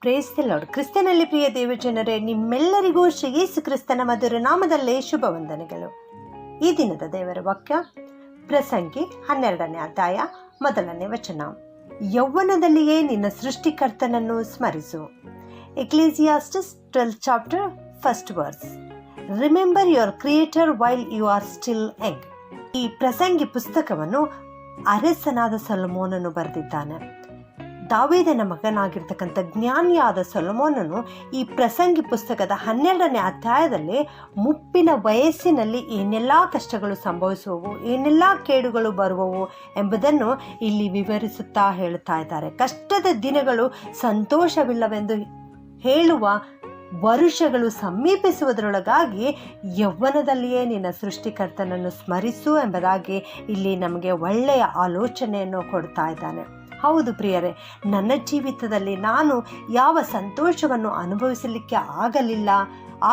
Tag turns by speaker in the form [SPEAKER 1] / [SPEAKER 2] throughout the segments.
[SPEAKER 1] Praise the lord. ಕ್ರಿಸ್ತನಲ್ಲಿ ಪ್ರಿಯ ದೇವಜನರೇ, ನಿಮ್ಮೆಲ್ಲರಿಗೂ ಶ್ರೀ ಯೇಸು ಕ್ರಿಸ್ತನ ಮಧುರ ನಾಮದಲ್ಲೇ ಶುಭ ವಂದನೆಗಳು. ಈ ದಿನದ ದೇವರ ವಾಕ್ಯ ಪ್ರಸಂಗಿ 12ನೇ ಅಧ್ಯಾಯ 1ನೇ ವಚನ. ಯೌವನದಲ್ಲಿಯೇ ನಿನ್ನ ಸೃಷ್ಟಿಕರ್ತನನ್ನು ಸ್ಮರಿಸು. Ecclesiastes 12th chapter 1st verse. Remember your creator while you are still young. ಈ ಪ್ರಸಂಗಿ ಪುಸ್ತಕವನ್ನು ಅರಸನಾದ ಸೊಲೊಮೋನನು ಬರೆದಿದ್ದಾನೆ. ದಾವೀದನ ಮಗನಾಗಿರ್ತಕ್ಕಂಥ ಜ್ಞಾನಿಯಾದ ಸೊಲೊಮೋನನು ಈ ಪ್ರಸಂಗಿ ಪುಸ್ತಕದ 12ನೇ ಅಧ್ಯಾಯದಲ್ಲಿ ಮುಪ್ಪಿನ ವಯಸ್ಸಿನಲ್ಲಿ ಏನೆಲ್ಲ ಕಷ್ಟಗಳು ಸಂಭವಿಸುವವು, ಏನೆಲ್ಲ ಕೇಡುಗಳು ಬರುವವು ಎಂಬುದನ್ನು ಇಲ್ಲಿ ವಿವರಿಸುತ್ತಾ ಹೇಳುತ್ತಾ ಇದ್ದಾರೆ. ಕಷ್ಟದ ದಿನಗಳು ಸಂತೋಷವಿಲ್ಲವೆಂದು ಹೇಳುವ ವರುಷಗಳು ಸಮೀಪಿಸುವುದರೊಳಗಾಗಿ ಯೌವನದಲ್ಲಿಯೇ ನಿನ್ನ ಸೃಷ್ಟಿಕರ್ತನನ್ನು ಸ್ಮರಿಸು ಎಂಬುದಾಗಿ ಇಲ್ಲಿ ನಮಗೆ ಒಳ್ಳೆಯ ಆಲೋಚನೆಯನ್ನು ಕೊಡ್ತಾ ಇದ್ದಾನೆ. ಹೌದು ಪ್ರಿಯರೇ, ನನ್ನ ಜೀವಿತದಲ್ಲಿ ನಾನು ಯಾವ ಸಂತೋಷವನ್ನು ಅನುಭವಿಸಲಿಕ್ಕೆ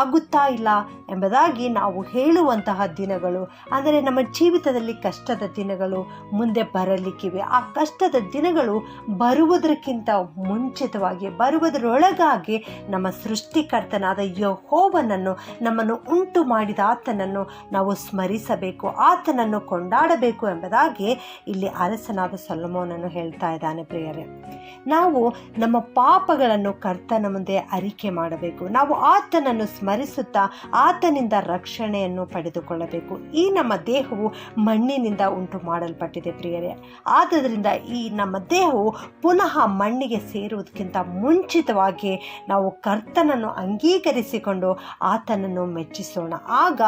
[SPEAKER 1] ಆಗುತ್ತಾ ಇಲ್ಲ ಎಂಬುದಾಗಿ ನಾವು ಹೇಳುವಂತಹ ದಿನಗಳು, ಅಂದರೆ ನಮ್ಮ ಜೀವಿತದಲ್ಲಿ ಕಷ್ಟದ ದಿನಗಳು ಮುಂದೆ ಬರಲಿಕ್ಕಿವೆ. ಆ ಕಷ್ಟದ ದಿನಗಳು ಬರುವುದಕ್ಕಿಂತ ಮುಂಚಿತವಾಗಿ, ಬರುವುದರೊಳಗಾಗಿ ನಮ್ಮ ಸೃಷ್ಟಿಕರ್ತನಾದ ಯೆಹೋವನನ್ನು, ನಮ್ಮನ್ನು ಉಂಟು ಮಾಡಿದ ಆತನನ್ನು ನಾವು ಸ್ಮರಿಸಬೇಕು, ಆತನನ್ನು ಕೊಂಡಾಡಬೇಕು ಎಂಬುದಾಗಿ ಇಲ್ಲಿ ಅರಸನಾದ ಸೊಲೊಮೋನನು ಹೇಳ್ತಾ ಇದ್ದಾನೆ. ಪ್ರಿಯರೇ, ನಾವು ನಮ್ಮ ಪಾಪಗಳನ್ನು ಕರ್ತನ ಮುಂದೆ ಅರಿಕೆ ಮಾಡಬೇಕು. ನಾವು ಆತನನ್ನು ಸ್ಮರಿಸುತ್ತಾ ಆತನಿಂದ ರಕ್ಷಣೆಯನ್ನು ಪಡೆದುಕೊಳ್ಳಬೇಕು. ಈ ನಮ್ಮ ದೇಹವು ಮಣ್ಣಿನಿಂದ ಉಂಟು ಮಾಡಲ್ಪಟ್ಟಿದೆ ಪ್ರಿಯರೇ. ಆದ್ದರಿಂದ ಈ ನಮ್ಮ ದೇಹವು ಪುನಃ ಮಣ್ಣಿಗೆ ಸೇರುವುದಕ್ಕಿಂತ ಮುಂಚಿತವಾಗಿ ನಾವು ಕರ್ತನನ್ನು ಅಂಗೀಕರಿಸಿಕೊಂಡು ಆತನನ್ನು ಮೆಚ್ಚಿಸೋಣ. ಆಗ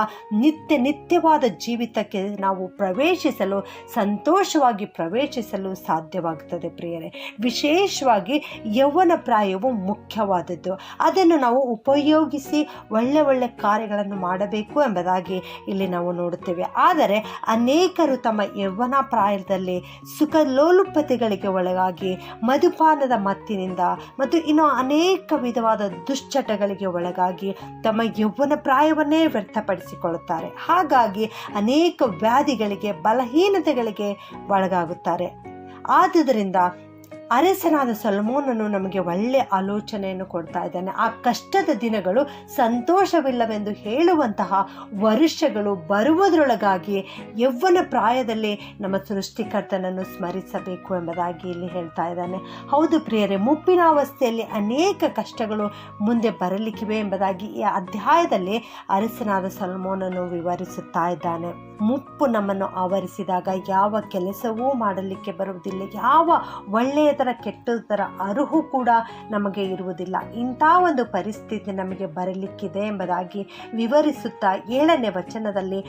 [SPEAKER 1] ನಿತ್ಯವಾದ ಜೀವಿತಕ್ಕೆ ನಾವು ಪ್ರವೇಶಿಸಲು, ಸಂತೋಷವಾಗಿ ಪ್ರವೇಶಿಸಲು ಸಾಧ್ಯವಾಗುತ್ತದೆ ಪ್ರಿಯರೇ. ವಿಶೇಷವಾಗಿ ಯೌವನ ಪ್ರಾಯವು ಮುಖ್ಯವಾದದ್ದು. ಅದನ್ನು ನಾವು ಉಪಯೋಗಿಸಿ ಒಳ್ಳೆ ಕಾರ್ಯಗಳನ್ನು ಮಾಡಬೇಕು ಎಂಬುದಾಗಿ ಇಲ್ಲಿ ನಾವು ನೋಡುತ್ತೇವೆ. ಆದರೆ ಅನೇಕರು ತಮ್ಮ ಯೌವನ ಪ್ರಾಯದಲ್ಲಿ ಸುಖಲೋಲುಪತೆಗಳಿಗೆ ಒಳಗಾಗಿ ಮಧುಪಾನದ ಮತ್ತಿನಿಂದ ಮತ್ತು ಇನ್ನು ಅನೇಕ ವಿಧವಾದ ದುಶ್ಚಟಗಳಿಗೆ ಒಳಗಾಗಿ ತಮ್ಮ ಯೌವನ ಪ್ರಾಯವನ್ನೇ ವ್ಯರ್ಥಪಡಿಸಿಕೊಳ್ಳುತ್ತಾರೆ. ಹಾಗಾಗಿ ಅನೇಕ ವ್ಯಾಧಿಗಳಿಗೆ, ಬಲಹೀನತೆಗಳಿಗೆ ಒಳಗಾಗುತ್ತಾರೆ. ಆದುದರಿಂದ ಅರಸನಾದ ಸೊಲೊಮೋನನು ನಮಗೆ ಒಳ್ಳೆಯ ಆಲೋಚನೆಯನ್ನು ಕೊಡ್ತಾ ಇದ್ದಾನೆ. ಆ ಕಷ್ಟದ ದಿನಗಳು ಸಂತೋಷವಿಲ್ಲವೆಂದು ಹೇಳುವಂತಹ ವರುಷಗಳು ಬರುವುದರೊಳಗಾಗಿ ಯೌವನ ಪ್ರಾಯದಲ್ಲಿ ನಮ್ಮ ಸೃಷ್ಟಿಕರ್ತನನ್ನು ಸ್ಮರಿಸಬೇಕು ಎಂಬುದಾಗಿ ಇಲ್ಲಿ ಹೇಳ್ತಾ ಇದ್ದಾನೆ. ಹೌದು ಪ್ರಿಯರೇ, ಮುಪ್ಪಿನ ಅವಸ್ಥೆಯಲ್ಲಿ ಅನೇಕ ಕಷ್ಟಗಳು ಮುಂದೆ ಬರಲಿಕ್ಕಿವೆ ಎಂಬುದಾಗಿ ಈ ಅಧ್ಯಾಯದಲ್ಲಿ ಅರಸನಾದ ಸೊಲೊಮೋನನು ವಿವರಿಸುತ್ತಾ ಇದ್ದಾನೆ. ಮುಪ್ಪು ನಮ್ಮನ್ನು ಆವರಿಸಿದಾಗ ಯಾವ ಕೆಲಸವೂ ಮಾಡಲಿಕ್ಕೆ ಬರುವುದಿಲ್ಲ, ಯಾವ ಒಳ್ಳೆಯದರ ಕೆಟ್ಟದರ ಅರಿವು ಕೂಡ ನಮಗೆ ಇರುವುದಿಲ್ಲ. ಇಂಥ ಒಂದು ಪರಿಸ್ಥಿತಿ ನಮಗೆ ಬರಲಿಕ್ಕಿದೆ ಎಂಬುದಾಗಿ ವಿವರಿಸುತ್ತಾ 7ನೇ ವಚನದಲ್ಲಿ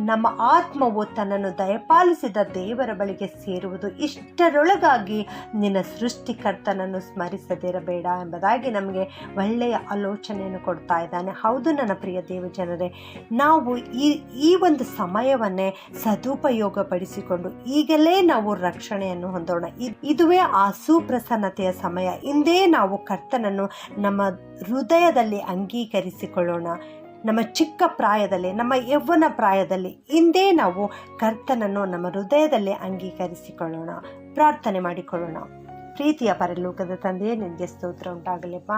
[SPEAKER 1] ನಮ್ಮ ಆತ್ಮವು ತನ್ನನ್ನು ದಯಪಾಲಿಸಿದ ದೇವರ ಬಳಿಗೆ ಸೇರುವುದು, ಇಷ್ಟರೊಳಗಾಗಿ ನಿನ್ನ ಸೃಷ್ಟಿಕರ್ತನನ್ನು ಸ್ಮರಿಸದಿರಬೇಡ ಎಂಬುದಾಗಿ ನಮಗೆ ಒಳ್ಳೆಯ ಆಲೋಚನೆಯನ್ನು ಕೊಡ್ತಾ ಇದ್ದಾನೆ. ಹೌದು ನನ್ನ ಪ್ರಿಯ ದೇವಜನರೇ, ನಾವು ಈ ಒಂದು ಸಮಯವನ್ನೇ ಸದುಪಯೋಗಪಡಿಸಿಕೊಂಡು ಈಗಲೇ ನಾವು ರಕ್ಷಣೆಯನ್ನು ಹೊಂದೋಣ. ಇದುವೇ ಆ ಸುಪ್ರಸನ್ನತೆಯ ಸಮಯ. ಇಂದೇ ನಾವು ಕರ್ತನನ್ನು ನಮ್ಮ ಹೃದಯದಲ್ಲಿ ಅಂಗೀಕರಿಸಿಕೊಳ್ಳೋಣ. ನಮ್ಮ ಚಿಕ್ಕ ಪ್ರಾಯದಲ್ಲಿ, ನಮ್ಮ ಯೌವನ ಪ್ರಾಯದಲ್ಲಿ ಇಂದೇ ನಾವು ಕರ್ತನನ್ನು ನಮ್ಮ ಹೃದಯದಲ್ಲಿ ಅಂಗೀಕರಿಸಿಕೊಳ್ಳೋಣ. ಪ್ರಾರ್ಥನೆ ಮಾಡಿಕೊಳ್ಳೋಣ. ಪ್ರೀತಿಯ ಪರಲೋಕದ ತಂದೆಯೇ, ನಿನಗೆ ಸ್ತೋತ್ರ ಉಂಟಾಗಲಿಪ್ಪ.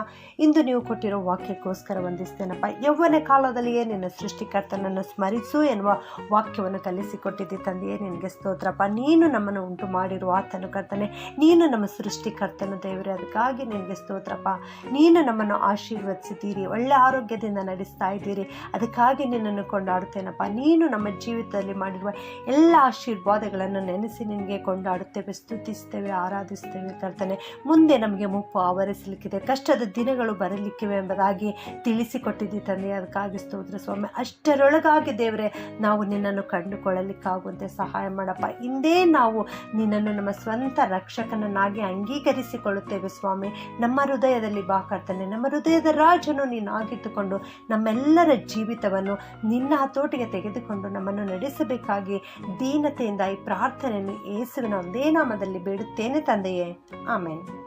[SPEAKER 1] ಇಂದು ನೀವು ಕೊಟ್ಟಿರೋ ವಾಕ್ಯಕ್ಕೋಸ್ಕರ ವಂದಿಸ್ತೇನಪ್ಪ. ಯೌವನ ಕಾಲದಲ್ಲಿಯೇ ನಿನ್ನ ಸೃಷ್ಟಿಕರ್ತನನ್ನು ಸ್ಮರಿಸು ಎನ್ನುವ ವಾಕ್ಯವನ್ನು ಕಲಿಸಿಕೊಟ್ಟಿದ್ದೆ ತಂದೆಯೇ, ನಿನಗೆ ಸ್ತೋತ್ರಪ್ಪ. ನೀನು ನಮ್ಮನ್ನು ಉಂಟು ಮಾಡಿರುವ ಆತನು ಕರ್ತನೆ, ನೀನು ನಮ್ಮ ಸೃಷ್ಟಿಕರ್ತನು ದೇವರೇ, ಅದಕ್ಕಾಗಿ ನಿನಗೆ ಸ್ತೋತ್ರಪ್ಪ. ನೀನು ನಮ್ಮನ್ನು ಆಶೀರ್ವದಿಸಿದ್ದೀರಿ, ಒಳ್ಳೆ ಆರೋಗ್ಯದಿಂದ ನಡೆಸ್ತಾ ಇದ್ದೀರಿ, ಅದಕ್ಕಾಗಿ ನಿನ್ನನ್ನು ಕೊಂಡಾಡುತ್ತೇನಪ್ಪ. ನೀನು ನಮ್ಮ ಜೀವಿತದಲ್ಲಿ ಮಾಡಿರುವ ಎಲ್ಲ ಆಶೀರ್ವಾದಗಳನ್ನು ನೆನೆಸಿ ನಿನಗೆ ಕೊಂಡಾಡುತ್ತೇವೆ, ಸ್ತುತಿಸ್ತೇವೆ, ಆರಾಧಿಸ್ತೇವೆ ಕರ್ತನೆ. ಮುಂದೆ ನಮಗೆ ಮುಪ್ಪು ಆವರಿಸಲಿಕ್ಕಿದೆ, ಕಷ್ಟದ ದಿನಗಳು ಬರಲಿಕ್ಕಿವೆ ಎಂಬುದಾಗಿ ತಿಳಿಸಿಕೊಟ್ಟಿದ್ದಿ ತಂದೆ, ಅದಕ್ಕಾಗಿ ಸ್ತೋತ್ರ ಸ್ವಾಮಿ. ಅಷ್ಟರೊಳಗಾಗಿ ದೇವರೇ, ನಾವು ನಿನ್ನನ್ನು ಕಂಡುಕೊಳ್ಳಲಿಕ್ಕಾಗುವಂತೆ ಸಹಾಯ ಮಾಡಪ್ಪ. ಇಂದೇ ನಾವು ನಿನ್ನನ್ನು ನಮ್ಮ ಸ್ವಂತ ರಕ್ಷಕನನ್ನಾಗಿ ಅಂಗೀಕರಿಸಿಕೊಳ್ಳುತ್ತೇವೆ ಸ್ವಾಮಿ. ನಮ್ಮ ಹೃದಯದಲ್ಲಿ ಬಾ ಕರ್ತನೆ, ನಮ್ಮ ಹೃದಯದ ರಾಜನು ನೀನು ಆಗಿದ್ದುಕೊಂಡು ನಮ್ಮೆಲ್ಲರ ಜೀವಿತವನ್ನು ನಿನ್ನ ಹತೋಟಿಗೆ ತೆಗೆದುಕೊಂಡು ನಮ್ಮನ್ನು ನಡೆಸಬೇಕಾಗಿ ದೀನತೆಯಿಂದ ಈ ಪ್ರಾರ್ಥನೆಯನ್ನು ಯೇಸುವಿನ ಒಂದೇ ನಾಮದಲ್ಲಿ ಬೇಡುತ್ತೇನೆ ತಂದೆಯೇ, ಆಮೆನ್.